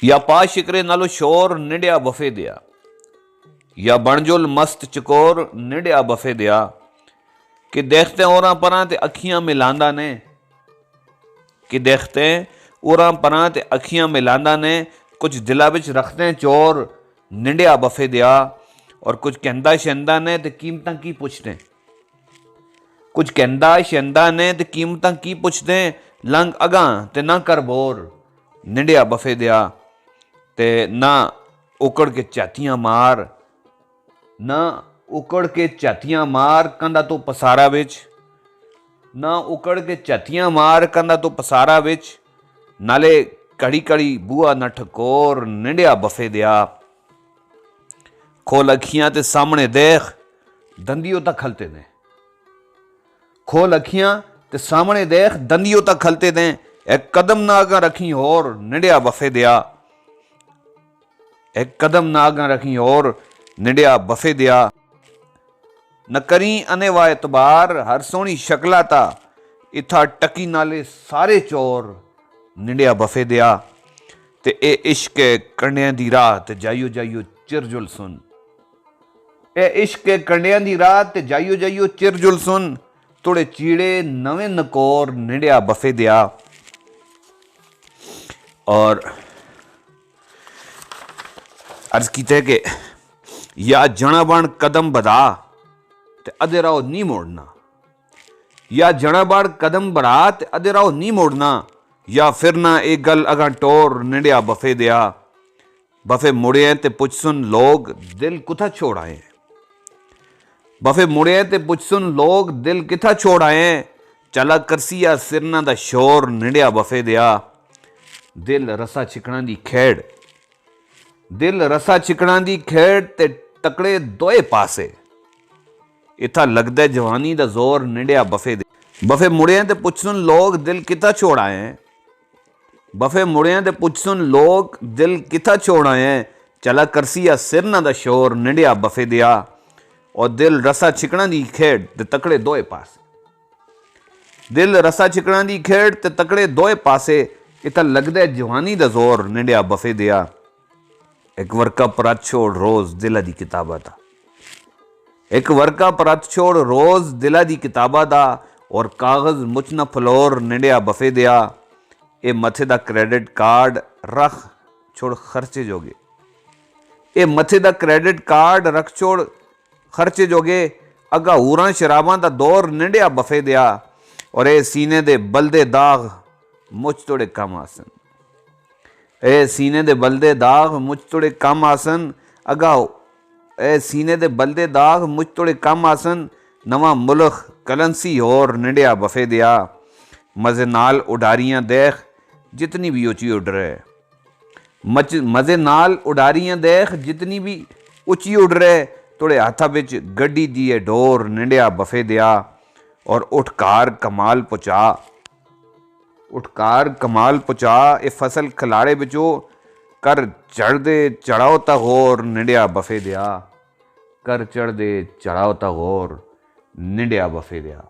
या पा शिकरे नालो शोर निंडिया बफे दिया, या बनजुल मस्त चकोर निंडिया बफे दिया, कि देखते ओरा परां ते अखियां मिलांदा ने, कि देखते ओरा परां ते अखियां मिलांदा ने, कुछ दिला विच रखते चोर निंडिया बफे दिया, और कुछ कहंदा शहंदा ने ते कीमतां की पुछदे, कुछ कहंदा शहंदा ने ते कीमतां की पुछदे, लंघ अगां ते ना कर बोर निंडिया बफे दिया, ते ना उकड़ के झातियां मार, ना उकड़ के झातियां मार कंधा तो पसारा विच, ना उकड़ के झातियां मार कंधा तो पसारा विच, नाले कड़ी कड़ी बूआ न ठकोर निंडिया बफे दिया, खोल अखियां ते सामने देख दंदियों तक खलते दें, खोल अखियां ते सामने देख दंदियों तक खलते दें, एक कदम ना आगा रखी और निंडिया बफे दिया, एक कदम ना आगा रखी और निंडिया बफे दिया, न करी अनेवा एतबार हर सोहनी शक्ला ता, इथा टकी नाले सारे चोर निंडिया बफे दिया, ते ए इश्क कंडियां दी राह ते जाइयो जाइयो चिरजुल सुन, ए इश्क कंडियां दी राह ते जाइयो जाइयो चिरजुल सुन, थोड़े चीड़े नवे नकोर निंडिया बफे दिया। और अर्ज कीते कि या जना बण कदम बधा ते अदे राहो नी मोड़ना, या जना बण कदम बढ़ा ते अदे राहो नी मोड़ना, या फिर ना एक गल अगा टोर निंडिया बफे दिया, बफे मुड़े ते पुछ सुन लोग दिल कुथा छोड़ आए, बफे मुड़े ते पुछ सुन लोग दिल किथा छोड़ आए, चला करसिया सिरना दा शोर निंडिया बफे दिया, दिल रसा छिकना दी खेड़, दिल रसा छिकना दी खेड़ ते तकड़े दोए पासे, इथा लगदा जवानी दा जोर निंडिया बफे दे, बफे मुड़े ते पुछ सुन लोग दिल किथा छोड़ आए, बफे मुड़े ते पुछ सुन लोग दिल किथा छोड़ आए, चला करसिया सिरना दा शोर निंडिया बफे दिया, और दिल रसा छिकना दी खेड़ ते तकड़े दोए पासे, दिल रसा छिकना दी खेड़ ते तकड़े दोए पासे, इथा लगदा जवानी दा जोर निंडिया बफे दिया। एक वर्का परत छोड़ रोज दिला दी किताबा दा, एक वर्का परत छोड़ रोज दिला दी किताबा दा, और कागज मुच न फलोर निंडिया बफे दिया, ए मथे दा क्रेडिट कार्ड रख छोड़ खर्चे जोगे, ए मथे दा क्रेडिट कार्ड रख छोड़ खर्चे जोगे, अगा होरां शराबां दा दौर निंडिया बफे दिया, और ए सीने दे बलदे दाग मुझ तोड़े कम आसन, ए सीने दे बलदे दाग मुझ तोड़े कम आसन, अगा ए सीने दे बलदे दाग मुझ तोड़े कम आसन, नवा मुल्क कलंसी और निंडिया बफे दिया, मजे नाल उडारियां देख जितनी भी ऊंची उड़ रहे, मजे नाल उडारियां देख जितनी भी ऊंची उड़ रहे, तोड़े हाथा विच गड्डी दी डोर निंडिया बफे दिया, और उठकार कमाल पुचा, उठकार कमाल पुचा, ए फसल खलाड़े बिचो कर चढ़ दे चढ़ाओ ता होर निंडिया बफे दिया, कर चढ़ दे चढ़ाओ ता होर निंडिया बफे दिया।